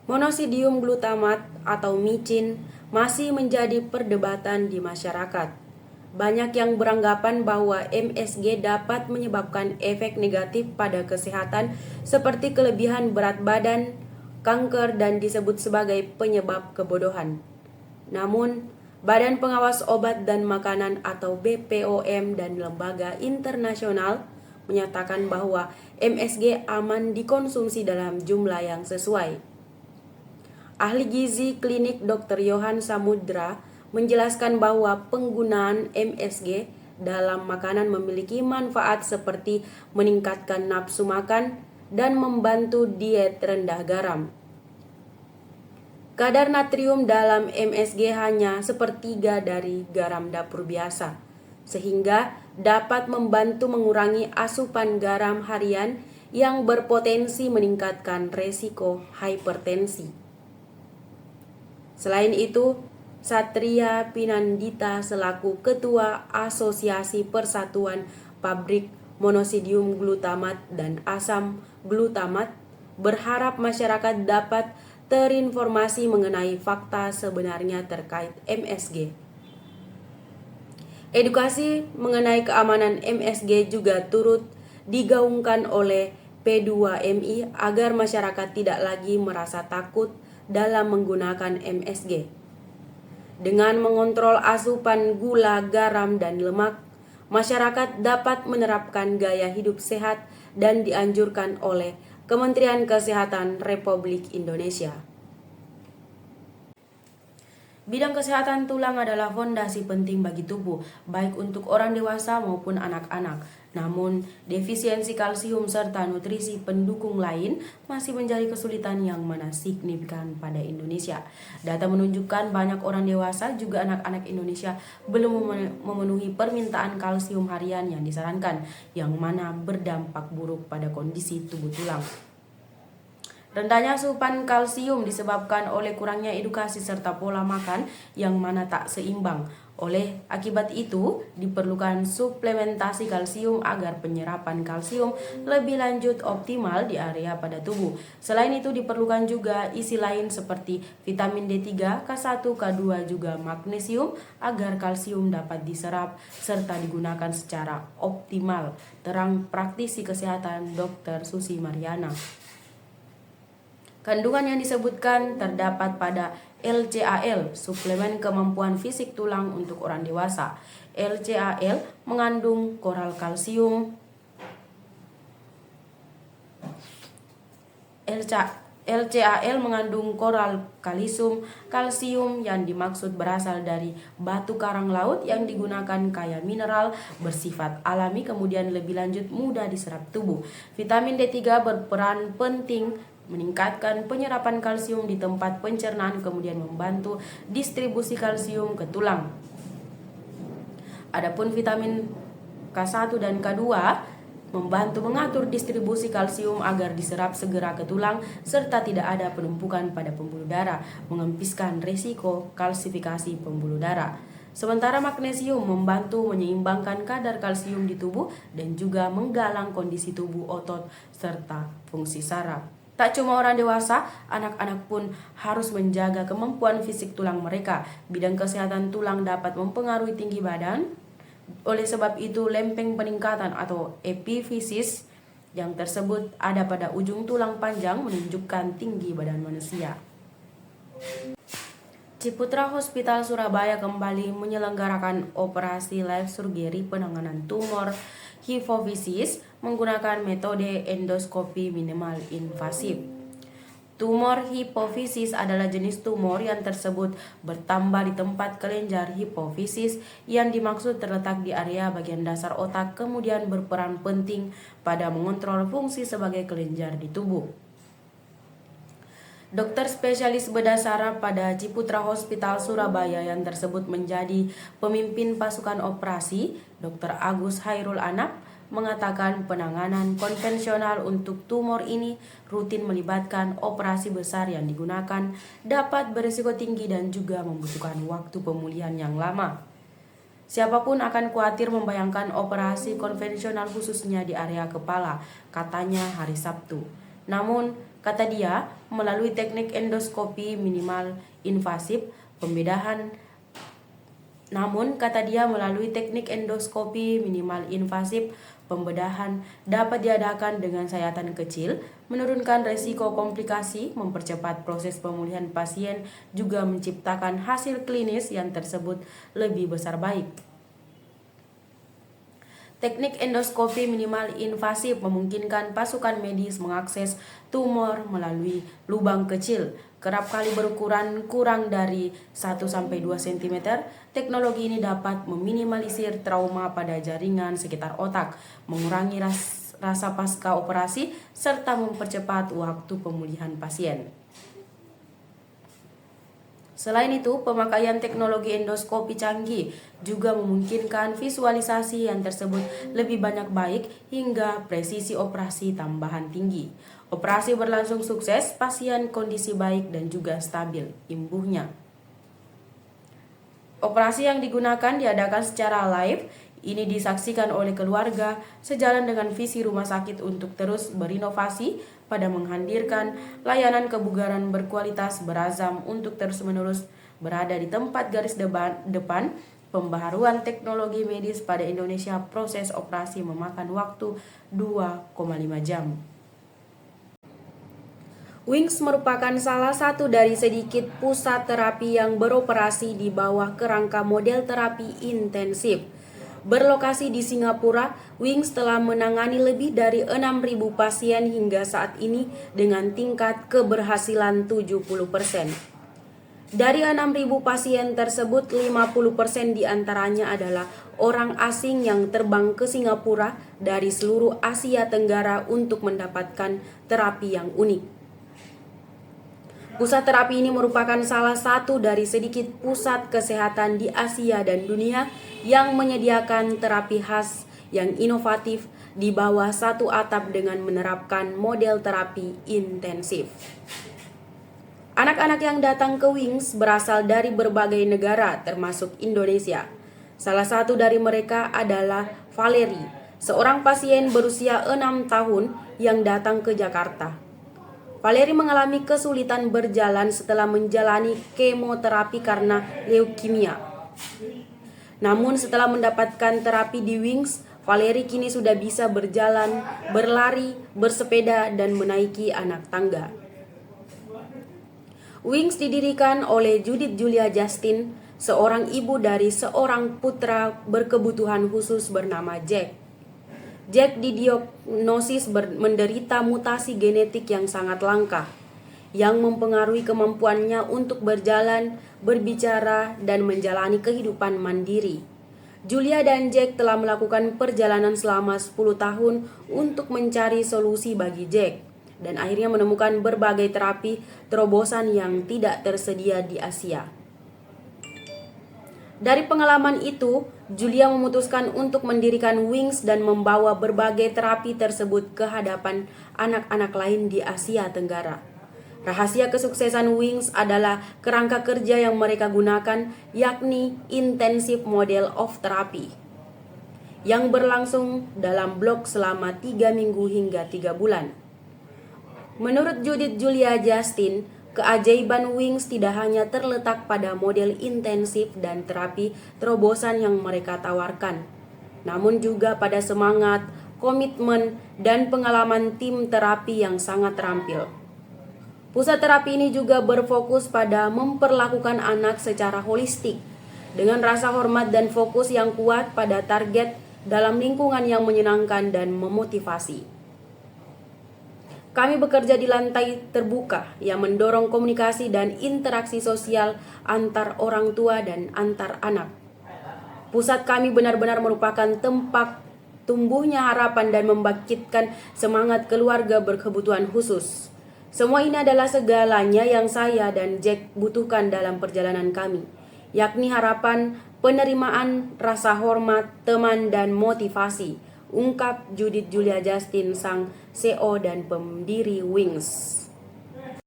Monosidium glutamat atau micin masih menjadi perdebatan di masyarakat. Banyak yang beranggapan bahwa MSG dapat menyebabkan efek negatif pada kesehatan seperti kelebihan berat badan, kanker, dan disebut sebagai penyebab kebodohan. Namun, Badan Pengawas Obat dan Makanan atau BPOM dan lembaga internasional menyatakan bahwa MSG aman dikonsumsi dalam jumlah yang sesuai. Ahli gizi klinik Dr. Yohan Samudra menjelaskan bahwa penggunaan MSG dalam makanan memiliki manfaat seperti meningkatkan nafsu makan dan membantu diet rendah garam. Kadar natrium dalam MSG hanya sepertiga dari garam dapur biasa, sehingga dapat membantu mengurangi asupan garam harian yang berpotensi meningkatkan resiko hipertensi. Selain itu, Satria Pinandita selaku Ketua Asosiasi Persatuan Pabrik Monosidium Glutamat dan Asam Glutamat berharap masyarakat dapat terinformasi mengenai fakta sebenarnya terkait MSG. Edukasi mengenai keamanan MSG juga turut digaungkan oleh P2MI agar masyarakat tidak lagi merasa takut dalam menggunakan MSG. Dengan mengontrol asupan gula, garam, dan lemak, masyarakat dapat menerapkan gaya hidup sehat dan dianjurkan oleh Kementerian Kesehatan Republik Indonesia. Bidang kesehatan tulang adalah fondasi penting bagi tubuh, baik untuk orang dewasa maupun anak-anak. Namun, defisiensi kalsium serta nutrisi pendukung lain masih menjadi kesulitan yang mana signifikan pada Indonesia. Data menunjukkan banyak orang dewasa juga anak-anak Indonesia belum memenuhi permintaan kalsium harian yang disarankan, yang mana berdampak buruk pada kondisi tubuh tulang. Rendahnya asupan kalsium disebabkan oleh kurangnya edukasi serta pola makan yang mana tak seimbang. Oleh akibat itu, diperlukan suplementasi kalsium agar penyerapan kalsium lebih lanjut optimal di area pada tubuh. Selain itu, diperlukan juga isi lain seperti vitamin D3, K1, K2, juga magnesium agar kalsium dapat diserap serta digunakan secara optimal. Terang praktisi kesehatan Dr. Susi Mariana. Kandungan yang disebutkan terdapat pada LCAL, suplemen kemampuan fisik tulang untuk orang dewasa. LCAL mengandung koral kalsium. LCAL mengandung koral kalsium yang dimaksud berasal dari batu karang laut yang digunakan kaya mineral bersifat alami, kemudian lebih lanjut mudah diserap tubuh. Vitamin D3 berperan penting meningkatkan penyerapan kalsium di tempat pencernaan, kemudian membantu distribusi kalsium ke tulang. Adapun vitamin K1 dan K2 membantu mengatur distribusi kalsium agar diserap segera ke tulang serta tidak ada penumpukan pada pembuluh darah, mengempiskan risiko kalsifikasi pembuluh darah. Sementara magnesium membantu menyeimbangkan kadar kalsium di tubuh dan juga menggalang kondisi tubuh, otot, serta fungsi saraf. Tak cuma orang dewasa, anak-anak pun harus menjaga kemampuan fisik tulang mereka. Bidang kesehatan tulang dapat mempengaruhi tinggi badan. Oleh sebab itu, lempeng peningkatan atau epifisis yang tersebut ada pada ujung tulang panjang menunjukkan tinggi badan manusia. Ciputra Hospital Surabaya kembali menyelenggarakan operasi live surgery penanganan tumor hipofisis menggunakan metode endoskopi minimal invasif. Tumor hipofisis adalah jenis tumor yang tersebut bertambah di tempat kelenjar hipofisis yang dimaksud terletak di area bagian dasar otak, kemudian berperan penting pada mengontrol fungsi sebagai kelenjar di tubuh. Dokter spesialis bedah saraf pada Ciputra Hospital Surabaya yang tersebut menjadi pemimpin pasukan operasi, Dr. Agus Hairul Anab, mengatakan penanganan konvensional untuk tumor ini rutin melibatkan operasi besar yang digunakan dapat berisiko tinggi dan juga membutuhkan waktu pemulihan yang lama. Siapapun akan khawatir membayangkan operasi konvensional khususnya di area kepala, katanya hari Sabtu. Namun, Kata dia, melalui teknik endoskopi minimal invasif, pembedahan pembedahan dapat diadakan dengan sayatan kecil, menurunkan resiko komplikasi, mempercepat proses pemulihan pasien, juga menciptakan hasil klinis yang tersebut lebih besar baik. Teknik endoskopi minimal invasif memungkinkan pasukan medis mengakses tumor melalui lubang kecil, kerap kali berukuran kurang dari 1-2 cm. Teknologi ini dapat meminimalisir trauma pada jaringan sekitar otak, mengurangi rasa pasca operasi, serta mempercepat waktu pemulihan pasien. Selain itu, pemakaian teknologi endoskopi canggih juga memungkinkan visualisasi yang tersebut lebih banyak baik hingga presisi operasi tambahan tinggi. Operasi berlangsung sukses, pasien kondisi baik dan juga stabil, imbuhnya. Operasi yang digunakan diadakan secara live. Ini disaksikan oleh keluarga, sejalan dengan visi rumah sakit untuk terus berinovasi pada menghadirkan layanan kebugaran berkualitas, berazam untuk terus-menerus berada di tempat garis depan pembaharuan teknologi medis pada Indonesia. Proses operasi memakan waktu 2,5 jam. Wings merupakan salah satu dari sedikit pusat terapi yang beroperasi di bawah kerangka model terapi intensif. Berlokasi di Singapura, Wings telah menangani lebih dari 6.000 pasien hingga saat ini dengan tingkat keberhasilan 70%. Dari 6.000 pasien tersebut, 50% diantaranya adalah orang asing yang terbang ke Singapura dari seluruh Asia Tenggara untuk mendapatkan terapi yang unik. Pusat terapi ini merupakan salah satu dari sedikit pusat kesehatan di Asia dan dunia yang menyediakan terapi khas yang inovatif di bawah satu atap dengan menerapkan model terapi intensif. Anak-anak yang datang ke Wings berasal dari berbagai negara termasuk Indonesia. Salah satu dari mereka adalah Valeri, seorang pasien berusia 6 tahun yang datang ke Jakarta. Valeri mengalami kesulitan berjalan setelah menjalani kemoterapi karena leukemia. Namun setelah mendapatkan terapi di Wings, Valeri kini sudah bisa berjalan, berlari, bersepeda, dan menaiki anak tangga. Wings didirikan oleh Judith Julia Justin, seorang ibu dari seorang putra berkebutuhan khusus bernama Jack. Jack didiagnosis menderita mutasi genetik yang sangat langka, yang mempengaruhi kemampuannya untuk berjalan, berbicara, dan menjalani kehidupan mandiri. Julia dan Jack telah melakukan perjalanan selama 10 tahun untuk mencari solusi bagi Jack, dan akhirnya menemukan berbagai terapi terobosan yang tidak tersedia di Asia. Dari pengalaman itu, Julia memutuskan untuk mendirikan Wings dan membawa berbagai terapi tersebut ke hadapan anak-anak lain di Asia Tenggara. Rahasia kesuksesan Wings adalah kerangka kerja yang mereka gunakan, yakni Intensive Model of Therapy, yang berlangsung dalam blok selama 3 minggu hingga 3 bulan. Menurut Judith Julia Justin, keajaiban Wings tidak hanya terletak pada model intensif dan terapi terobosan yang mereka tawarkan, namun juga pada semangat, komitmen, dan pengalaman tim terapi yang sangat terampil. Pusat terapi ini juga berfokus pada memperlakukan anak secara holistik, dengan rasa hormat dan fokus yang kuat pada target dalam lingkungan yang menyenangkan dan memotivasi. Kami bekerja di lantai terbuka yang mendorong komunikasi dan interaksi sosial antar orang tua dan antar anak. Pusat kami benar-benar merupakan tempat tumbuhnya harapan dan membangkitkan semangat keluarga berkebutuhan khusus. Semua ini adalah segalanya yang saya dan Jack butuhkan dalam perjalanan kami, yakni harapan, penerimaan, rasa hormat, teman, dan motivasi, ungkap Judith Julia Justin, sang CEO dan pendiri Wings.